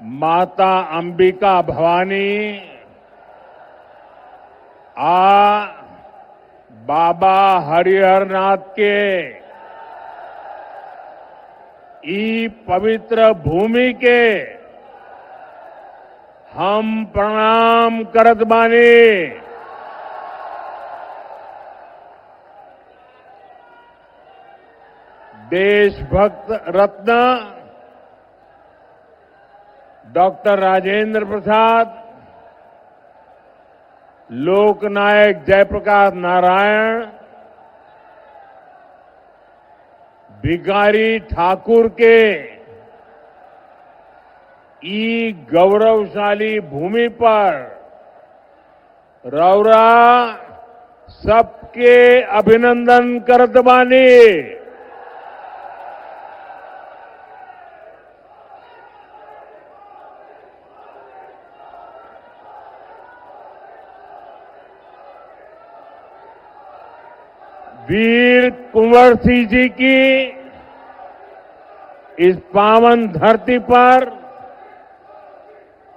माता अंबिका भवानी बाबा हरिहरनाथ के ई पवित्र भूमि के हम प्रणाम करत बानी। देशभक्त रत्न डॉक्टर राजेंद्र प्रसाद, लोकनायक जयप्रकाश नारायण, भिखारी ठाकुर के ई गौरवशाली भूमि पर रौरा सबके अभिनंदन करत बानी। वीर कुंवर सिंह जी की इस पावन धरती पर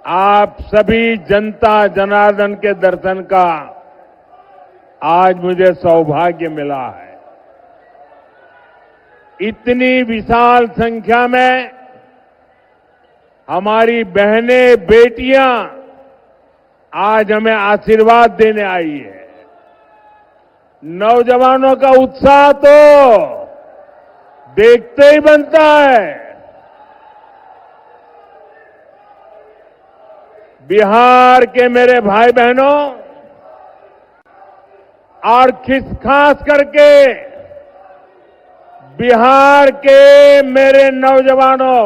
आप सभी जनता जनार्दन के दर्शन का आज मुझे सौभाग्य मिला है। इतनी विशाल संख्या में हमारी बहनें बेटियां आज हमें आशीर्वाद देने आई है। नौजवानों का उत्साह तो देखते ही बनता है। बिहार के मेरे भाई बहनों और खास करके बिहार के मेरे नौजवानों,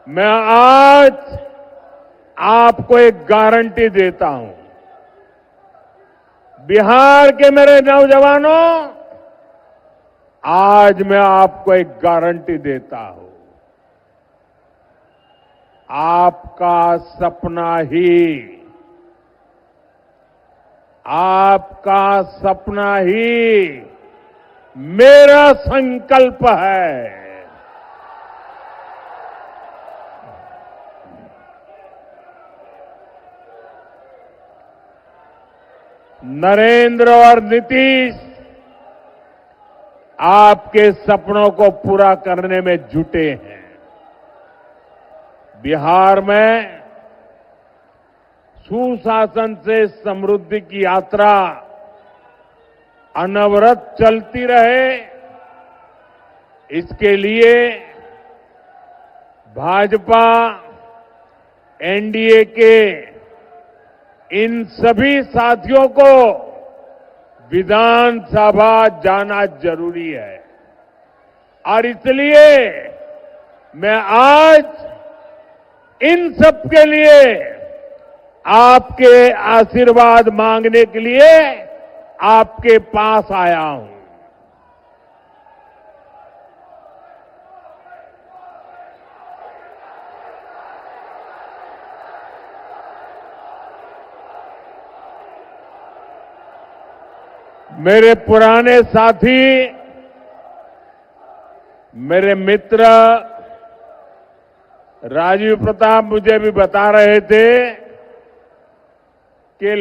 मैं आज आपको एक गारंटी देता हूं। बिहार के मेरे नौजवानों, आज मैं आपको एक गारंटी देता हूं। आपका सपना ही मेरा संकल्प है। नरेंद्र और नीतीश आपके सपनों को पूरा करने में जुटे हैं। बिहार में सुशासन से समृद्धि की यात्रा अनवरत चलती रहे, इसके लिए भाजपा एनडीए के इन सभी साथियों को विधानसभा जाना जरूरी है। और इसलिए मैं आज इन सब के लिए आपके आशीर्वाद मांगने के लिए आपके पास आया हूं। मेरे पुराने साथी, मेरे मित्र राजीव प्रताप मुझे भी बता रहे थे कि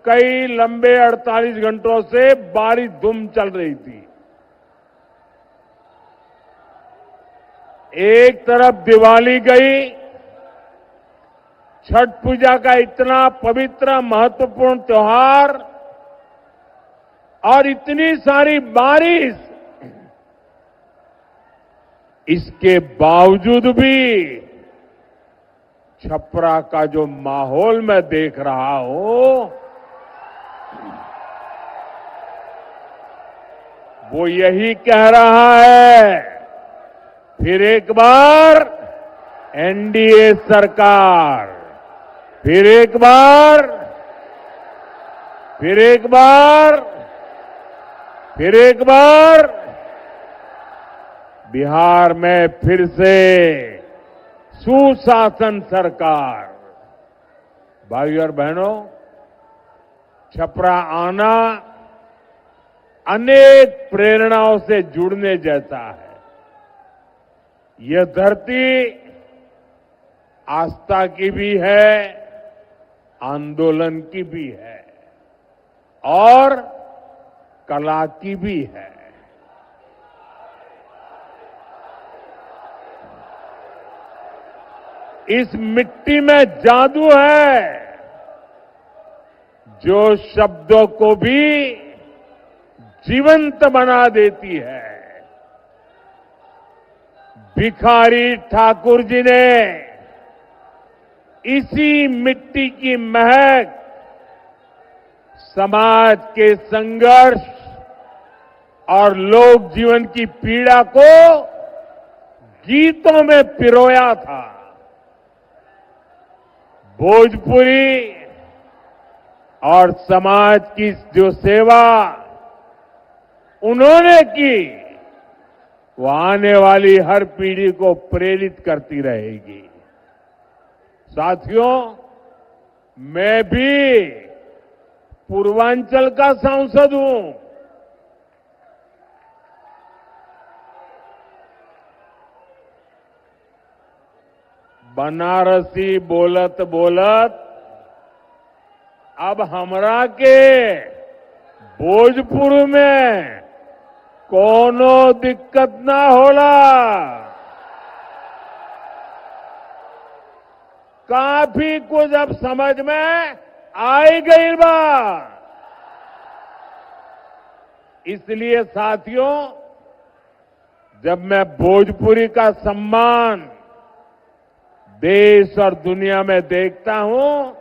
कई लंबे 48 घंटों से बारिश धूम चल रही थी। एक तरफ दिवाली गई, छठ पूजा का इतना पवित्र महत्वपूर्ण त्योहार, और इतनी सारी बारिश, इसके बावजूद भी छपरा का जो माहौल मैं देख रहा हूं, वो यही कह रहा है, फिर एक बार एनडीए सरकार, फिर एक बार बिहार में फिर से सुशासन सरकार। भाई और बहनों, छपरा आना अनेक प्रेरणाओं से जुड़ने जैसा है। यह धरती आस्था की भी है, आंदोलन की भी है और कला की भी है। इस मिट्टी में जादू है जो शब्दों को भी जीवंत बना देती है। भिखारी ठाकुर जी ने इसी मिट्टी की महक समाज के संघर्ष और लोक जीवन की पीड़ा को गीतों में पिरोया था। भोजपुरी और समाज की जो सेवा उन्होंने की वो आने वाली हर पीढ़ी को प्रेरित करती रहेगी। साथियों, मैं भी पूर्वांचल का सांसद हूं। बनारसी बोलत बोलत अब हमरा के भोजपुर में कोनो दिक्कत ना होला। काफी कुछ अब समझ में आई गई बा। इसलिए साथियों, जब मैं भोजपुरी का सम्मान देश और दुनिया में देखता हूं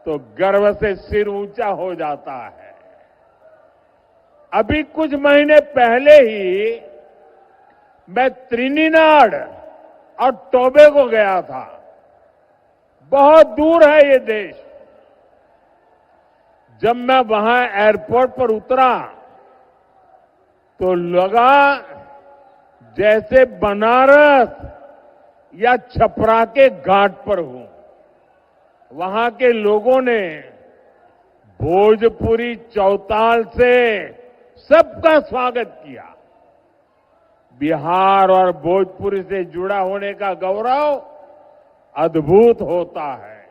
तो गर्व से सिर ऊंचा हो जाता है। अभी कुछ महीने पहले ही मैं त्रिनिदाद और टोबैगो गया था। बहुत दूर है ये देश। जब मैं वहां एयरपोर्ट पर उतरा तो लगा जैसे बनारस या छपरा के घाट पर हूं। वहां के लोगों ने भोजपुरी चौताल से सबका स्वागत किया। बिहार और भोजपुरी से जुड़ा होने का गौरव अद्भुत होता है।